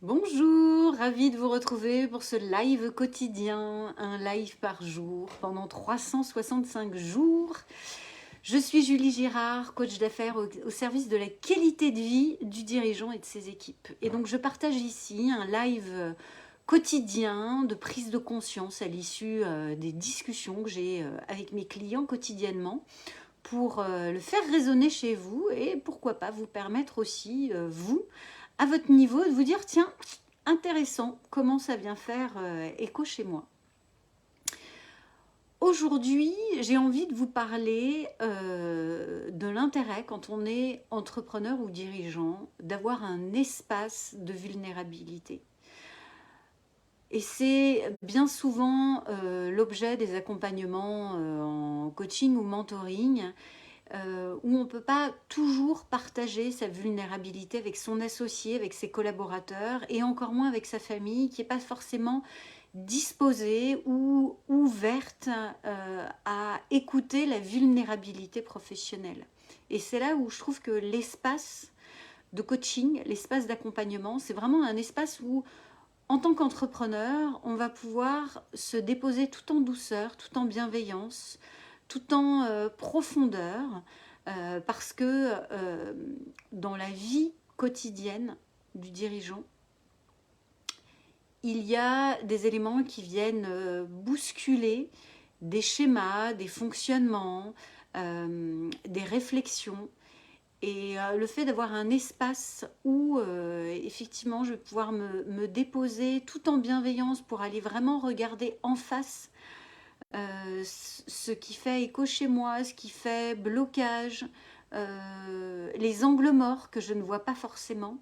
Bonjour, ravie de vous retrouver pour ce live quotidien, un live par jour pendant 365 jours. Je suis Julie Girard, coach d'affaires au service de la qualité de vie du dirigeant et de ses équipes. Et donc je partage ici un live quotidien de prise de conscience à l'issue des discussions que j'ai avec mes clients quotidiennement pour le faire résonner chez vous et pourquoi pas vous permettre aussi, vous, à votre niveau, de vous dire, tiens, intéressant, comment ça vient faire écho chez moi. Aujourd'hui, j'ai envie de vous parler de l'intérêt quand on est entrepreneur ou dirigeant d'avoir un espace de vulnérabilité. Et c'est bien souvent l'objet des accompagnements en coaching ou mentoring où on ne peut pas toujours partager sa vulnérabilité avec son associé, avec ses collaborateurs et encore moins avec sa famille qui n'est pas forcément disposée ou ouverte à écouter la vulnérabilité professionnelle. Et c'est là où je trouve que l'espace de coaching, l'espace d'accompagnement, c'est vraiment un espace où, en tant qu'entrepreneur, on va pouvoir se déposer tout en douceur, tout en bienveillance, tout en profondeur, parce que dans la vie quotidienne du dirigeant, il y a des éléments qui viennent bousculer des schémas, des fonctionnements, des réflexions. Et le fait d'avoir un espace où effectivement je vais pouvoir me déposer tout en bienveillance pour aller vraiment regarder en face ce qui fait écho chez moi, ce qui fait blocage, les angles morts que je ne vois pas forcément.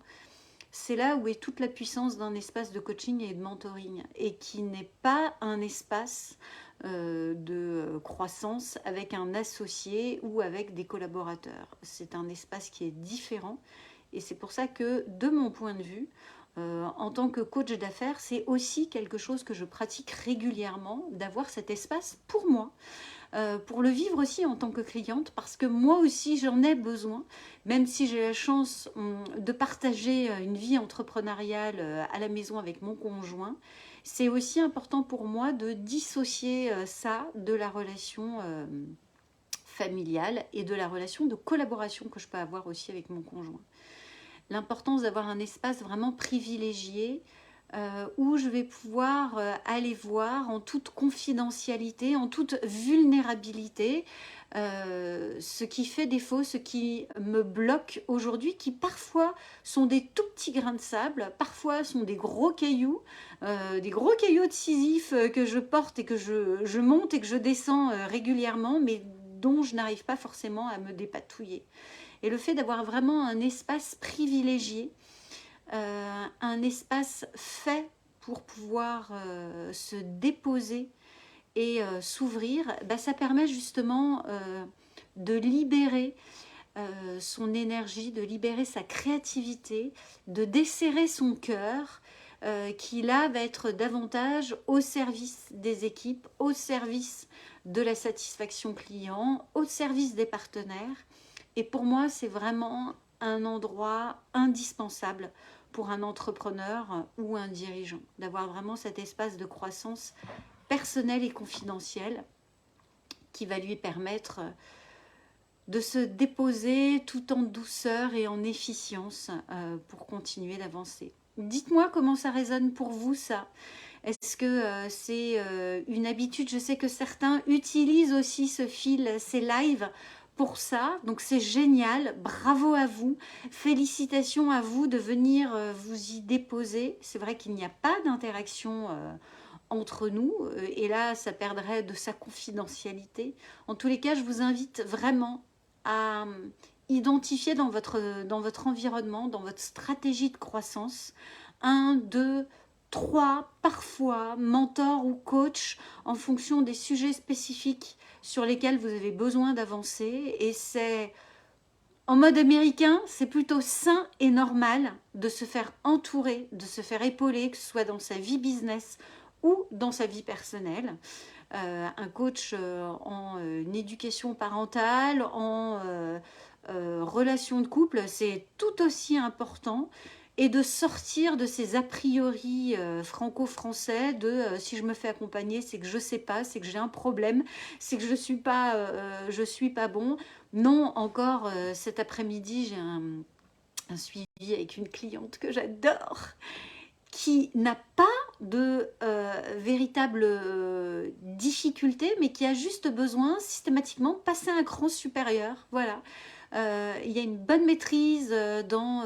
C'est là où est toute la puissance d'un espace de coaching et de mentoring et qui n'est pas un espace de croissance avec un associé ou avec des collaborateurs. C'est un espace qui est différent et c'est pour ça que, de mon point de vue, en tant que coach d'affaires, c'est aussi quelque chose que je pratique régulièrement, d'avoir cet espace pour moi, pour le vivre aussi en tant que cliente, parce que moi aussi j'en ai besoin, même si j'ai la chance de partager une vie entrepreneuriale à la maison avec mon conjoint. C'est aussi important pour moi de dissocier ça de la relation familiale et de la relation de collaboration que je peux avoir aussi avec mon conjoint. L'importance d'avoir un espace vraiment privilégié où je vais pouvoir aller voir en toute confidentialité, en toute vulnérabilité, ce qui fait défaut, ce qui me bloque aujourd'hui, qui parfois sont des tout petits grains de sable, parfois sont des gros cailloux de Sisyphe que je porte et que je monte et que je descends régulièrement, mais dont je n'arrive pas forcément à me dépatouiller. Et le fait d'avoir vraiment un espace privilégié, un espace fait pour pouvoir se déposer et s'ouvrir, bah, ça permet justement de libérer son énergie, de libérer sa créativité, de desserrer son cœur, qui là va être davantage au service des équipes, au service de la satisfaction client, au service des partenaires. Et pour moi, c'est vraiment un endroit indispensable pour un entrepreneur ou un dirigeant, d'avoir vraiment cet espace de croissance personnelle et confidentielle qui va lui permettre de se déposer tout en douceur et en efficience pour continuer d'avancer. Dites-moi comment ça résonne pour vous, ça. Est-ce que c'est une habitude? Je sais que certains utilisent aussi ce fil, ces lives pour ça, donc c'est génial, bravo à vous, félicitations à vous de venir vous y déposer. C'est vrai qu'il n'y a pas d'interaction entre nous, et là ça perdrait de sa confidentialité. En tous les cas, je vous invite vraiment à identifier dans votre environnement, dans votre stratégie de croissance, un, deux, trois, parfois mentor ou coach en fonction des sujets spécifiques sur lesquels vous avez besoin d'avancer. Et c'est en mode américain, c'est plutôt sain et normal de se faire entourer, de se faire épauler, que ce soit dans sa vie business ou dans sa vie personnelle. Un coach en éducation parentale, en relation de couple, c'est tout aussi important et de sortir de ces a priori franco-français de si je me fais accompagner, c'est que je sais pas, c'est que j'ai un problème, c'est que je suis pas bon. Non, encore cet après-midi, j'ai un suivi avec une cliente que j'adore, qui n'a pas de véritable difficulté, mais qui a juste besoin systématiquement de passer un cran supérieur. Voilà. Il y a une bonne maîtrise dans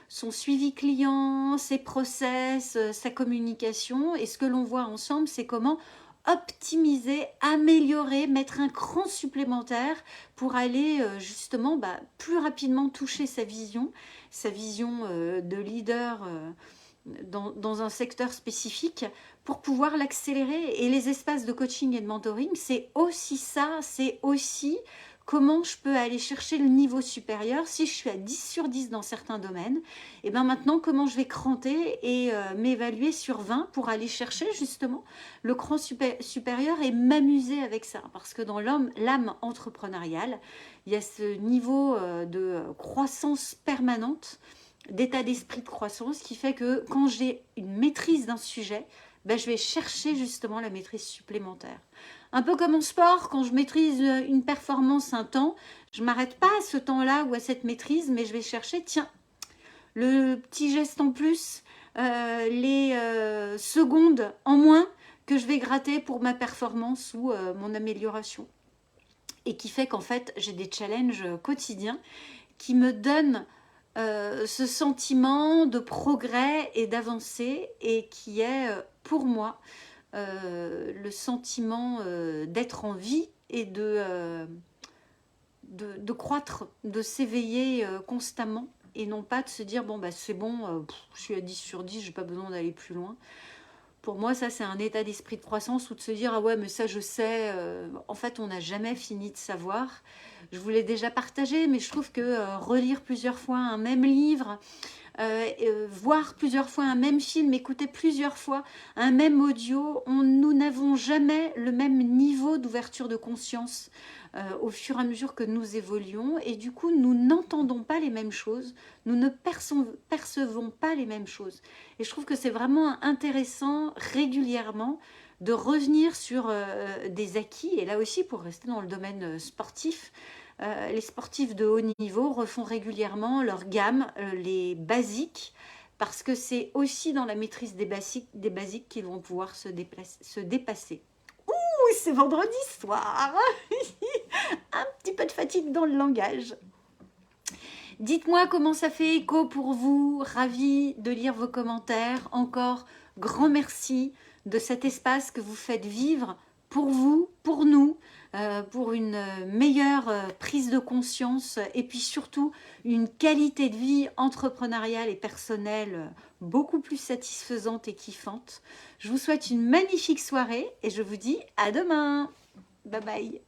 son suivi client, ses process, sa communication. Et ce que l'on voit ensemble, c'est comment optimiser, améliorer, mettre un cran supplémentaire pour aller justement plus rapidement toucher sa vision de leader dans un secteur spécifique pour pouvoir l'accélérer. Et les espaces de coaching et de mentoring, c'est aussi ça, c'est aussi comment je peux aller chercher le niveau supérieur. Si je suis à 10 sur 10 dans certains domaines, et bien maintenant comment je vais cranter et m'évaluer sur 20 pour aller chercher justement le cran supérieur et m'amuser avec ça. Parce que dans l'âme entrepreneuriale, il y a ce niveau de croissance permanente, d'état d'esprit de croissance qui fait que quand j'ai une maîtrise d'un sujet, je vais chercher justement la maîtrise supplémentaire. Un peu comme en sport, quand je maîtrise une performance un temps, je ne m'arrête pas à ce temps-là ou à cette maîtrise, mais je vais chercher, tiens, le petit geste en plus, les secondes en moins que je vais gratter pour ma performance ou mon amélioration. Et qui fait qu'en fait, j'ai des challenges quotidiens qui me donnent ce sentiment de progrès et d'avancée et qui est pour moi le sentiment d'être en vie et de croître, de s'éveiller constamment et non pas de se dire bon c'est bon, je suis à 10 sur 10, j'ai pas besoin d'aller plus loin. Pour moi, ça, c'est un état d'esprit de croissance ou de se dire « Ah ouais, mais ça, je sais. » En fait, on n'a jamais fini de savoir. Je vous l'ai déjà partagé, mais je trouve que relire plusieurs fois un même livre, voir plusieurs fois un même film, écouter plusieurs fois un même audio, nous n'avons jamais le même niveau d'ouverture de conscience au fur et à mesure que nous évoluons. Et du coup, nous n'entendons pas les mêmes choses, nous ne percevons pas les mêmes choses. Et je trouve que c'est vraiment intéressant régulièrement de revenir sur des acquis. Et là aussi, pour rester dans le domaine sportif, les sportifs de haut niveau refont régulièrement leur gamme, les basiques, parce que c'est aussi dans la maîtrise des basiques qu'ils vont pouvoir se dépasser. Ouh, c'est vendredi soir. Un petit peu de fatigue dans le langage. Dites-moi comment ça fait écho pour vous. Ravie de lire vos commentaires. Encore grand merci de cet espace que vous faites vivre pour vous, pour nous, pour une meilleure prise de conscience et puis surtout une qualité de vie entrepreneuriale et personnelle beaucoup plus satisfaisante et kiffante. Je vous souhaite une magnifique soirée et je vous dis à demain. Bye bye.